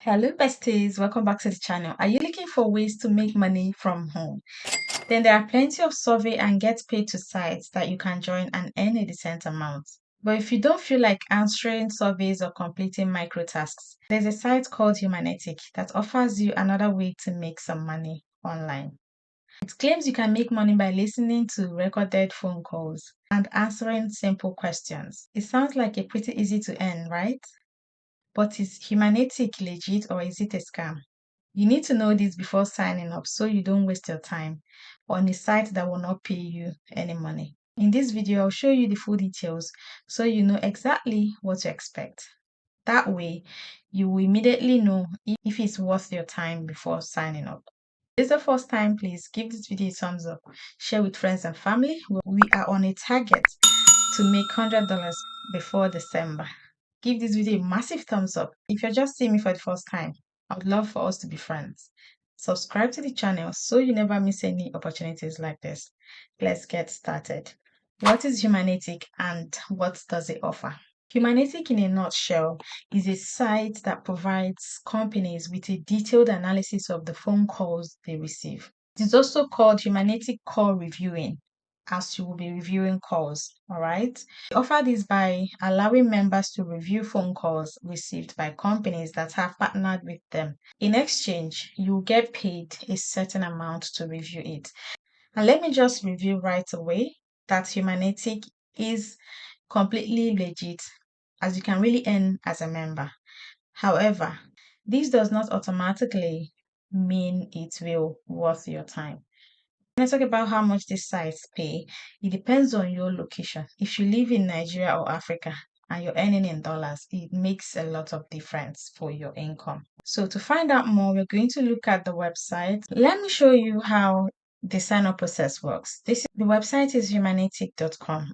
Hello, besties. Welcome back to the channel. Are you looking for ways to make money from home? Then there are plenty of survey and get paid to sites that you can join and earn a decent amount. But if you don't feel like answering surveys or completing micro tasks, there's a site called Humanatic that offers you another way to make some money online. It claims you can make money by listening to recorded phone calls and answering simple questions. It sounds like a pretty easy to earn, right? But is Humanatic legit or is it a scam? You need to know this before signing up so you don't waste your time on a site that will not pay you any money. In this video, I'll show you the full details so you know exactly what to expect. That way, you will immediately know if it's worth your time before signing up. If this is the first time, please give this video a thumbs up, share with friends and family. We are on a target to make $100 before December. Give this video a massive thumbs up. If you're just seeing me for the first time, I would love for us to be friends. Subscribe to the channel so you never miss any opportunities like this. Let's get started. What is Humanatic and what does it offer? Humanatic, in a nutshell, is a site that provides companies with a detailed analysis of the phone calls they receive. It is also called Humanatic Call Reviewing, as you will be reviewing calls. All right. We offer this by allowing members to review phone calls received by companies that have partnered with them. In exchange, you get paid a certain amount to review it. And let me just review right away that Humanatic is completely legit, as you can really earn as a member. However, this does not automatically mean it will worth your time. When I talk about how much these sites pay, it depends on your location. If you live in Nigeria or Africa and you're earning in dollars, it makes a lot of difference for your income. So to find out more, we're going to look at the website. Let me show you how the sign-up process works. The website is humanatic.com.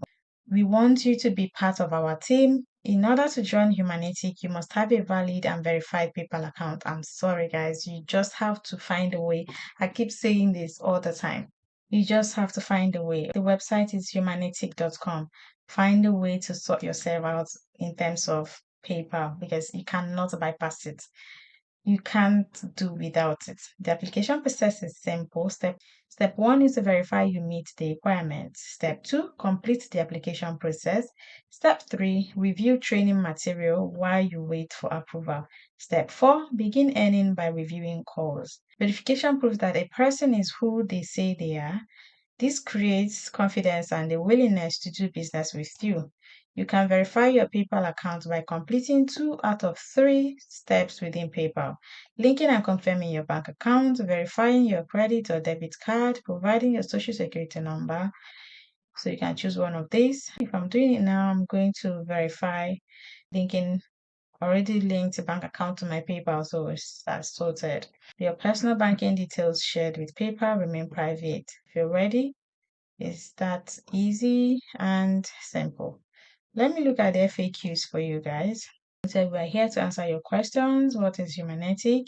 We want you to be part of our team. In order to join Humanatic, you must have a valid and verified PayPal account. I'm sorry, guys, you just have to find a way. I keep saying this all the time. You just have to find a way. The website is humanatic.com. Find a way to sort yourself out in terms of PayPal because you cannot bypass it. You can't do without it. The application process is simple. Step one is to verify you meet the requirements. Step two, complete the application process. Step three, review training material while you wait for approval. Step four, begin earning by reviewing calls. Verification proves that a person is who they say they are. This creates confidence and a willingness to do business with you. You can verify your PayPal account by completing 2 out of 3 steps within PayPal: linking and confirming your bank account, verifying your credit or debit card, providing your social security number. So you can choose one of these. If I'm doing it now, I'm going to verify linking already linked a bank account to my PayPal, so that's sorted. Your personal banking details shared with PayPal remain private. If you're ready, it's that easy and simple. Let me look at the FAQs for you guys. So we're here to answer your questions. What is Humanatic?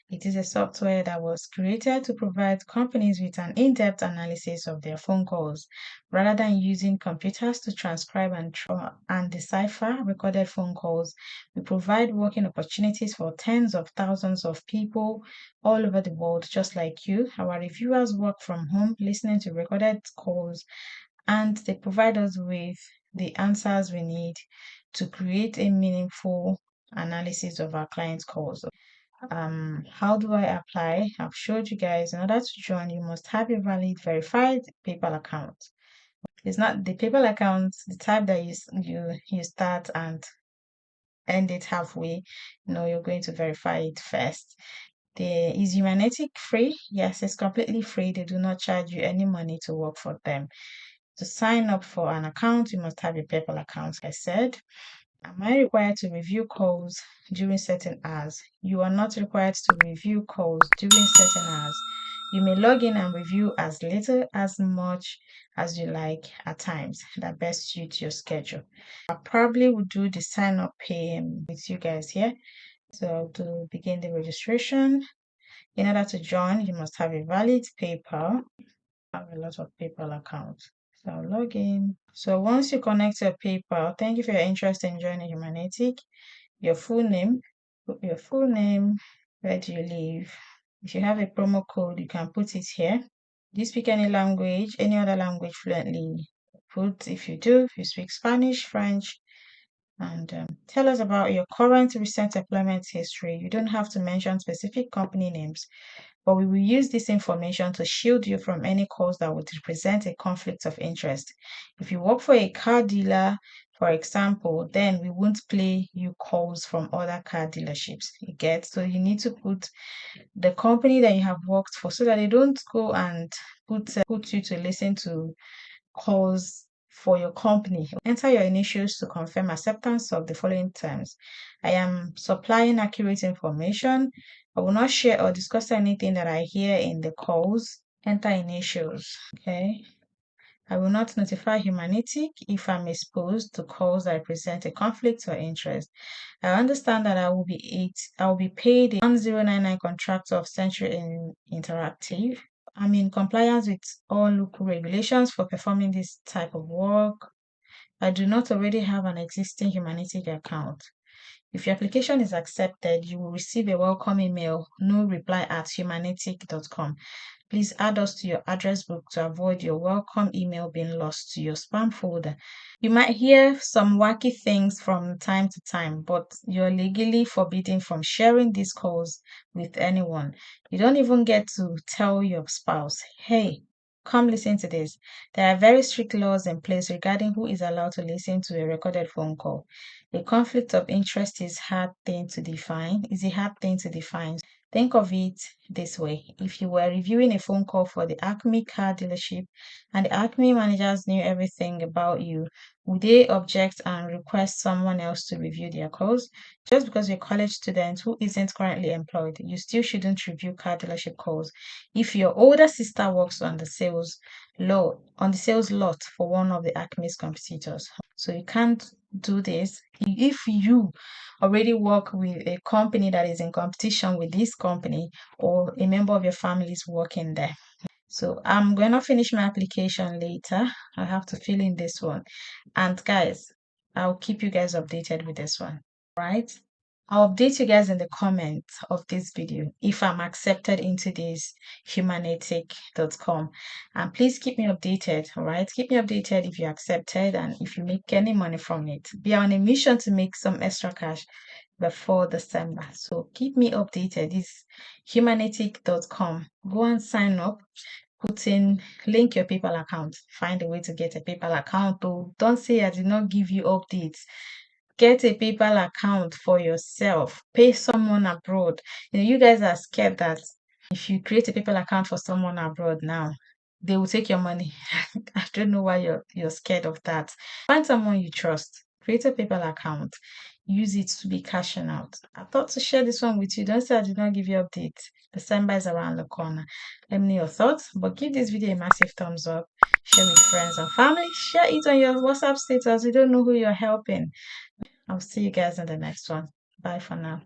It is a software that was created to provide companies with an in-depth analysis of their phone calls. Rather than using computers to transcribe and decipher recorded phone calls, we provide working opportunities for tens of thousands of people all over the world, just like you. Our reviewers work from home, listening to recorded calls, and they provide us with the answers we need to create a meaningful analysis of our clients' calls. How do I apply? I've showed you guys. In order to join, you must have a valid verified PayPal account. It's not the PayPal account, the type that you start and end it halfway. No, you're going to verify it first. Is Humanatic free? Yes, it's completely free. They do not charge you any money to work for them. To sign up for an account, you must have a PayPal account, like I said. Am I required to review calls during certain hours? You are not required to review calls during certain hours. You may log in and review as little as much as you like at times that best suits your schedule. I probably will do the sign up pay with you guys here. So to begin the registration, in order to join, you must have a valid PayPal. I have a lot of PayPal accounts. So I'll log in. So once you connect your PayPal, thank you for your interest in joining Humanatic. Your full name, Put your full name, where do you live? If you have a promo code, you can put it here. Do you speak any language, any other language fluently? Put if you do, if you speak Spanish, French, and tell us about your current recent employment history. You don't have to mention specific company names, but we will use this information to shield you from any calls that would represent a conflict of interest. If you work for a car dealer, for example, then we won't play you calls from other car dealerships. You get? So you need to put the company that you have worked for so that they don't go and put you to listen to calls for your company. Enter your initials to confirm acceptance of the following terms. I am supplying accurate information. I will not share or discuss anything that I hear in the calls. Enter initials. Okay. I will not notify Humanatic if I'm exposed to calls that present a conflict or interest. I understand that I will be paid a 1099 contract of Century Interactive. I'm in compliance with all local regulations for performing this type of work. I do not already have an existing Humanatic account. If your application is accepted, you will receive a welcome email, no reply at humanatic.com. Please add us to your address book to avoid your welcome email being lost to your spam folder. You might hear some wacky things from time to time, but you're legally forbidden from sharing these calls with anyone. You don't even get to tell your spouse, hey, come listen to this. There are very strict laws in place regarding who is allowed to listen to a recorded phone call. A conflict of interest is a hard thing to define. Think of it this way. If you were reviewing a phone call for the Acme car dealership and the Acme managers knew everything about you, would they object and request someone else to review their calls? Just because you're a college student who isn't currently employed, you still shouldn't review car dealership calls. If your older sister works on the sales lot for one of the Acme's competitors, so you can't do this. If you already work with a company that is in competition with this company or a member of your family is working there. So I'm going to finish my application later. I have to fill in this one. And guys, I'll keep you guys updated with this one, right? I'll update you guys in the comments of this video if I'm accepted into this humanatic.com. And please keep me updated, all right? Keep me updated if you're accepted and if you make any money from it. We are on a mission to make some extra cash before December. So keep me updated. It's humanatic.com. Go and sign up. Link your PayPal account. Find a way to get a PayPal account. Oh, don't say I did not give you updates. Get a PayPal account for yourself. Pay someone abroad. You guys are scared that if you create a PayPal account for someone abroad now, they will take your money. I don't know why you're scared of that. Find someone you trust. Create a PayPal account. Use it to be cashing out. I thought to share this one with you. Don't say I did not give you updates. December is around the corner. Let me know your thoughts. But give this video a massive thumbs up. Share with friends and family. Share it on your WhatsApp status. You don't know who you're helping. I'll see you guys in the next one. Bye for now.